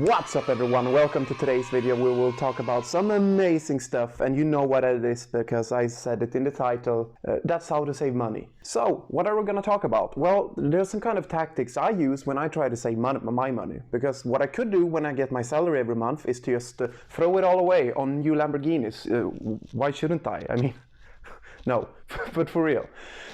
What's up everyone, welcome to today's video. We will talk about some amazing stuff, and you know what it is because I said it in the title. That's how to save money. So what are we going to talk about? Well, there's some kind of tactics I use when I try to save my money, because what I could do when I get my salary every month is to just throw it all away on new Lamborghinis. Why shouldn't I? I mean, no, but for real.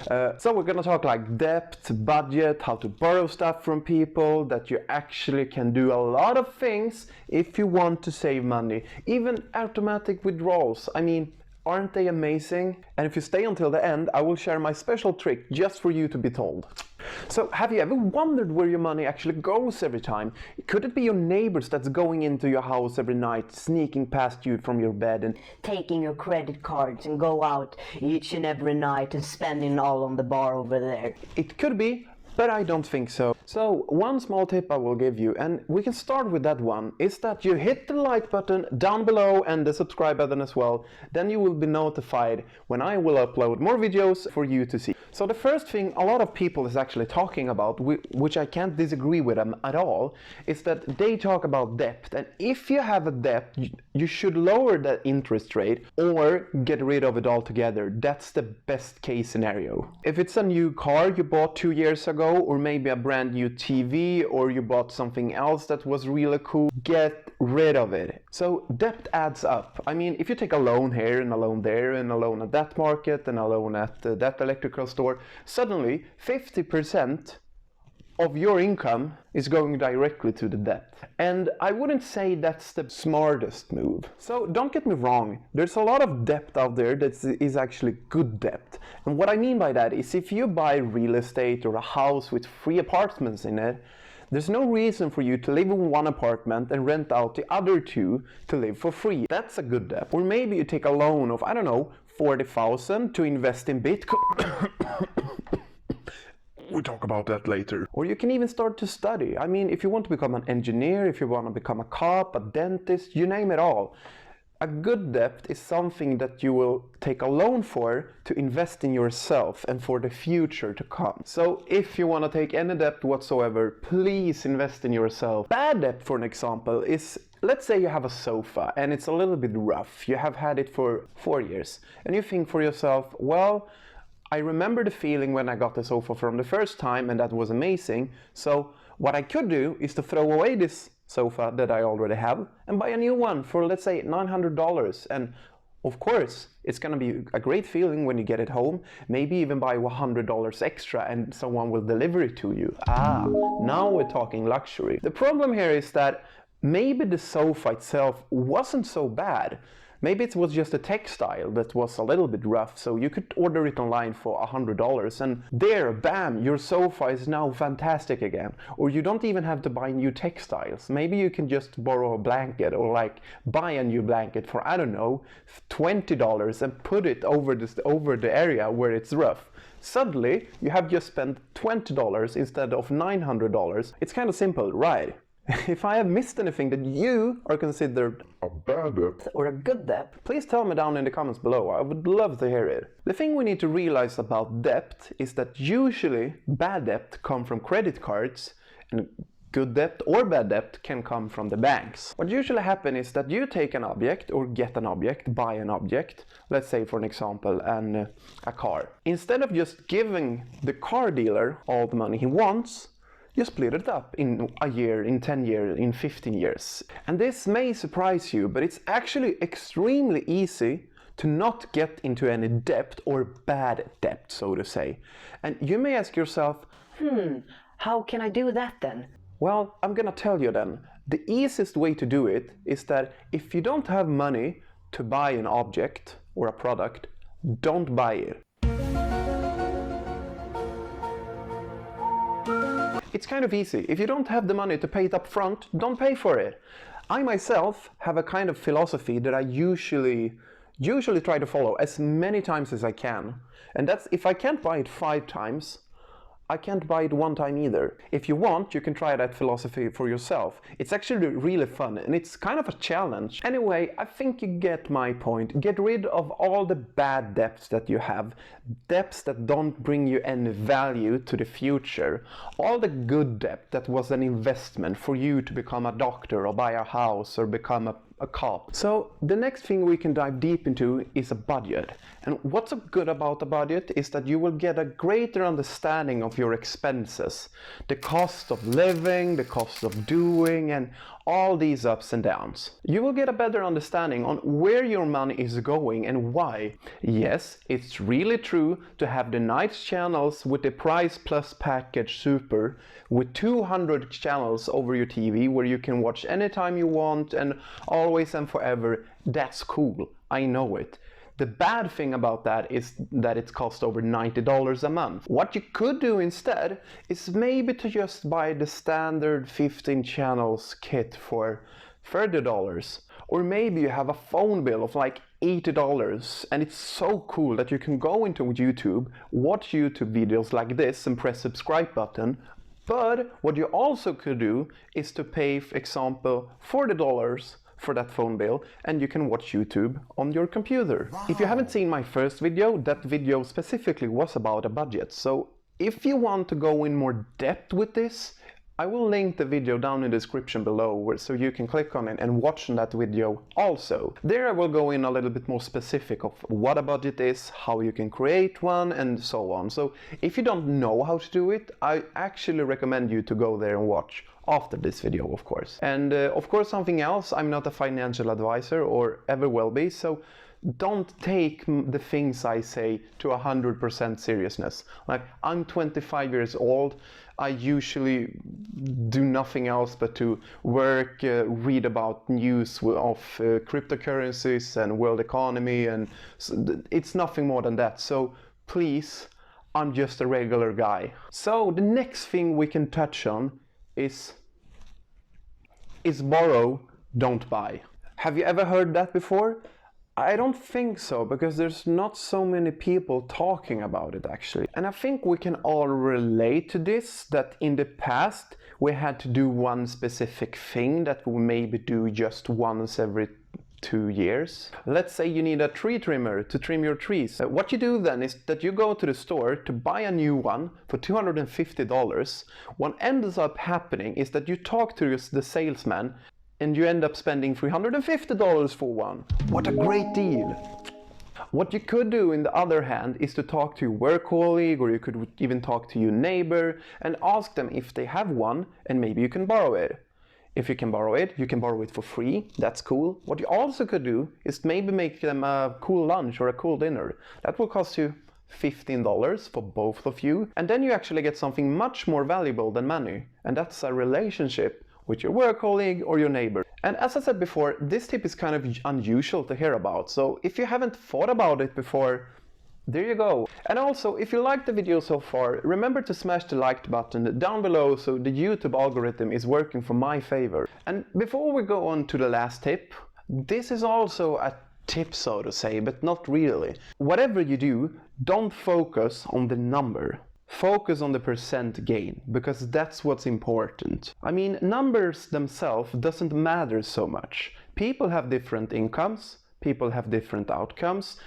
So we're gonna talk like debt, budget, how to borrow stuff from people, that you actually can do a lot of things if you want to save money. Even automatic withdrawals. I mean, aren't they amazing? And if you stay until the end, I will share my special trick just for you to be told. So have you ever wondered where your money actually goes every time? Could it be your neighbors that's going into your house every night, sneaking past you from your bed and taking your credit cards and go out each and every night and spending all on the bar over there? It could be, but I don't think so. So one small tip I will give you, and we can start with that one, is that you hit the like button down below and the subscribe button as well. Then you will be notified when I will upload more videos for you to see. So the first thing a lot of people is actually talking about, which I can't disagree with them at all, is that they talk about debt. And if you have a debt, you should lower the interest rate or get rid of it altogether. That's the best case scenario. If it's a new car you bought 2 years ago, or maybe a brand new TV, or you bought something else that was really cool, get rid of it. So debt adds up. I mean, if you take a loan here and a loan there and a loan at that market and a loan at that electrical store, suddenly 50% of your income is going directly to the debt. And I wouldn't say that's the smartest move. So don't get me wrong, there's a lot of debt out there that is actually good debt. And what I mean by that is if you buy real estate or a house with 3 apartments in it, there's no reason for you to live in one apartment and rent out the other 2 to live for free. That's a good debt. Or maybe you take a loan of, I don't know, 40,000 to invest in Bitcoin. We'll talk about that later. Or you can even start to study. I mean, if you want to become an engineer, if you want to become a cop, a dentist, you name it all. A good debt is something that you will take a loan for to invest in yourself and for the future to come. So if you want to take any debt whatsoever, please invest in yourself. Bad debt, for an example, is, let's say you have a sofa and it's a little bit rough. You have had it for 4 years and you think for yourself, well, I remember the feeling when I got the sofa from the first time and that was amazing. So what I could do is to throw away this sofa that I already have and buy a new one for, let's say, $900. And of course, it's going to be a great feeling when you get it home. Maybe even buy $100 extra and someone will deliver it to you. Now we're talking luxury. The problem here is that maybe the sofa itself wasn't so bad. Maybe it was just a textile that was a little bit rough, so you could order it online for $100 and there, bam, your sofa is now fantastic again. Or you don't even have to buy new textiles. Maybe you can just borrow a blanket or like buy a new blanket for, I don't know, $20 and put it over the area where it's rough. Suddenly, you have just spent $20 instead of $900. It's kind of simple, right? If I have missed anything that you are considered a bad debt or a good debt, please tell me down in the comments below. I would love to hear it. The thing we need to realize about debt is that usually bad debt comes from credit cards and good debt or bad debt can come from the banks. What usually happens is that you take an object or get an object, buy an object, let's say for an example a car. Instead of just giving the car dealer all the money he wants, you split it up in a year, in 10 years, in 15 years. And this may surprise you, but it's actually extremely easy to not get into any debt or bad debt, so to say. And you may ask yourself, How can I do that then? Well, I'm gonna tell you then. The easiest way to do it is that if you don't have money to buy an object or a product, don't buy it. It's kind of easy. If you don't have the money to pay it up front, don't pay for it. I myself have a kind of philosophy that I usually try to follow as many times as I can. And that's if I can't buy it 5 times, I can't buy it one time either. If you want, you can try that philosophy for yourself. It's actually really fun and it's kind of a challenge. Anyway, I think you get my point. Get rid of all the bad debts that you have. Debts that don't bring you any value to the future. All the good debt that was an investment for you to become a doctor or buy a house or become a cop. So the next thing we can dive deep into is a budget. And what's so good about a budget is that you will get a greater understanding of your expenses, the cost of living, the cost of doing, and all these ups and downs. You will get a better understanding on where your money is going and why. Yes, it's really true to have the nice channels with the Price Plus package Super with 200 channels over your TV where you can watch anytime you want and always and forever. That's cool, I know it. The bad thing about that is that it costs over $90 a month. What you could do instead is maybe to just buy the standard 15 channels kit for $30. Or maybe you have a phone bill of like $80 and it's so cool that you can go into YouTube, watch YouTube videos like this and press subscribe button. But what you also could do is to pay, for example, $40 for that phone bill and you can watch YouTube on your computer. Wow. If you haven't seen my first video, that video specifically was about a budget. So if you want to go in more depth with this, I will link the video down in the description below so you can click on it and watch that video also. There I will go in a little bit more specific of what a budget is, how you can create one and so on. So if you don't know how to do it, I actually recommend you to go there and watch after this video, of course. And of course something else, I'm not a financial advisor or ever will be, so don't take the things I say to 100% seriousness. Like, I'm 25 years old, I usually do nothing else but to work, read about news of cryptocurrencies and world economy, and it's nothing more than that. So please, I'm just a regular guy. So the next thing we can touch on is borrow, don't buy. Have you ever heard that before? I don't think so, because there's not so many people talking about it actually. And I think we can all relate to this, that in the past we had to do one specific thing that we maybe do just once every 2 years. Let's say you need a tree trimmer to trim your trees. What you do then is that you go to the store to buy a new one for $250. What ends up happening is that you talk to the salesman and you end up spending $350 for one. What a great deal! What you could do in the other hand is to talk to your work colleague, or you could even talk to your neighbor and ask them if they have one and maybe you can borrow it. If you can borrow it, you can borrow it for free. That's cool. What you also could do is maybe make them a cool lunch or a cool dinner. That will cost you $15 for both of you. And then you actually get something much more valuable than money. And that's a relationship with your work colleague or your neighbor. And as I said before, this tip is kind of unusual to hear about. So if you haven't thought about it before, there you go. And also, if you liked the video so far, remember to smash the like button down below so the YouTube algorithm is working for my favor. And before we go on to the last tip, this is also a tip, so to say, but not really. Whatever you do, don't focus on the number. Focus on the percent gain, because that's what's important. I mean, numbers themselves doesn't matter so much. People have different incomes, people have different outcomes.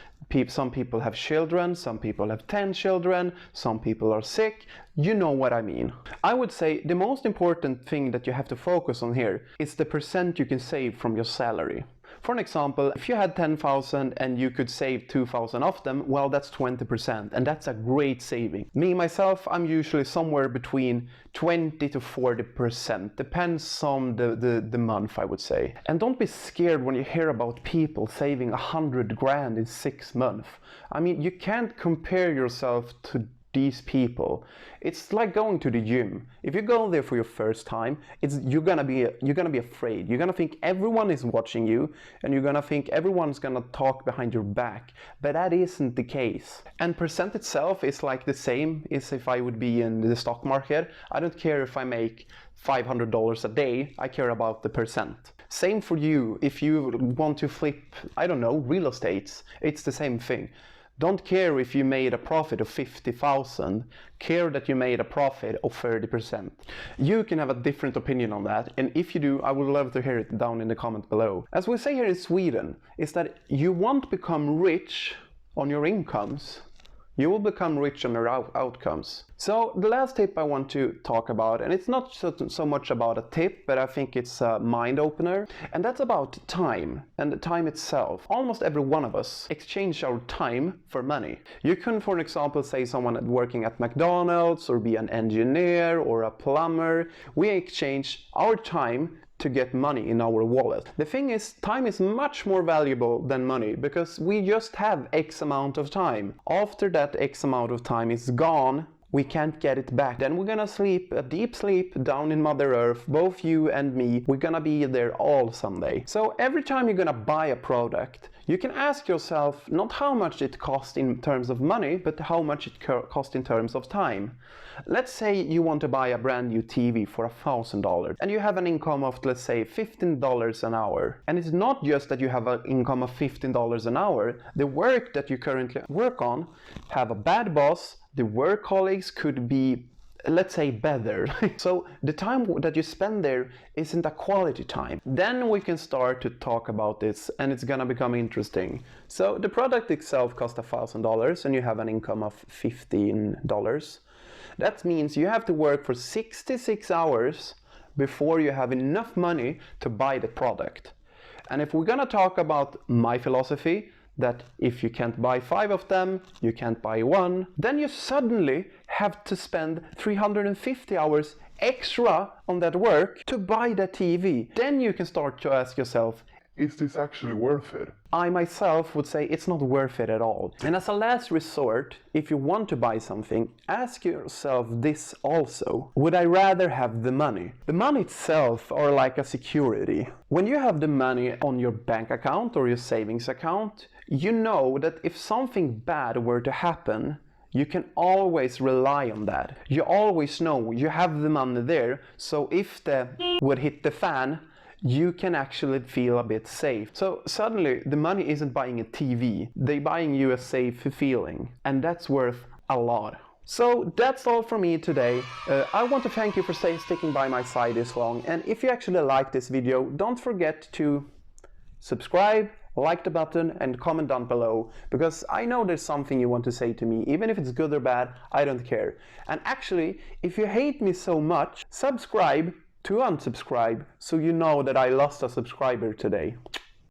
Some people have children, some people have 10 children, some people are sick. You know what I mean. I would say the most important thing that you have to focus on here is the percent you can save from your salary. For an example, if you had 10,000 and you could save 2,000 of them, well, that's 20%, and that's a great saving. Me, myself, I'm usually somewhere between 20 to 40%, depends on the month, I would say. And don't be scared when you hear about people saving 100 grand in 6 months. I mean, you can't compare yourself to these people. It's like going to the gym. If you go there for your first time, you're gonna be afraid. You're gonna think everyone is watching you, and you're gonna think everyone's gonna talk behind your back. But that isn't the case. And percent itself is like the same as if I would be in the stock market. I don't care if I make $500 a day, I care about the percent. Same for you if you want to flip, I don't know, real estate. It's the same thing. Don't care if you made a profit of 50,000. Care that you made a profit of 30%. You can have a different opinion on that, and if you do, I would love to hear it down in the comment below. As we say here in Sweden, is that you won't become rich on your incomes. You will become rich on your outcomes. So the last tip I want to talk about, and it's not so much about a tip, but I think it's a mind opener, and that's about time and the time itself. Almost every one of us exchange our time for money. You can, for example, say someone working at McDonald's or be an engineer or a plumber. We exchange our time to get money in our wallet. The thing is, time is much more valuable than money because we just have X amount of time. After that X amount of time is gone, we can't get it back. Then we're gonna sleep a deep sleep down in Mother Earth, both you and me. We're gonna be there all someday. So every time you're gonna buy a product, you can ask yourself not how much it costs in terms of money, but how much it costs in terms of time. Let's say you want to buy a brand new TV for $1,000 and you have an income of, let's say, $15 an hour. And it's not just that you have an income of $15 an hour. The work that you currently work on have a bad boss. The work colleagues could be, let's say, better. So the time that you spend there isn't a quality time. Then we can start to talk about this and it's gonna become interesting. So the product itself costs $1,000 and you have an income of $15. That means you have to work for 66 hours before you have enough money to buy the product. And if we're gonna talk about my philosophy, that if you can't buy 5 of them, you can't buy 1, then you suddenly have to spend 350 hours extra on that work to buy that TV. Then you can start to ask yourself, is this actually worth it? I myself would say it's not worth it at all. And as a last resort, if you want to buy something, ask yourself this also. Would I rather have the money? The money itself are like a security. When you have the money on your bank account or your savings account, you know that if something bad were to happen, you can always rely on that. You always know you have the money there, so if the would hit the fan, you can actually feel a bit safe. So suddenly the money isn't buying a TV, they're buying you a safe feeling, and that's worth a lot. So that's all from me today. I want to thank you for sticking by my side this long, and if you actually like this video, don't forget to subscribe, like the button, and comment down below, because I know there's something you want to say to me. Even if it's good or bad, I don't care. And actually, if you hate me so much, subscribe to unsubscribe so you know that I lost a subscriber today.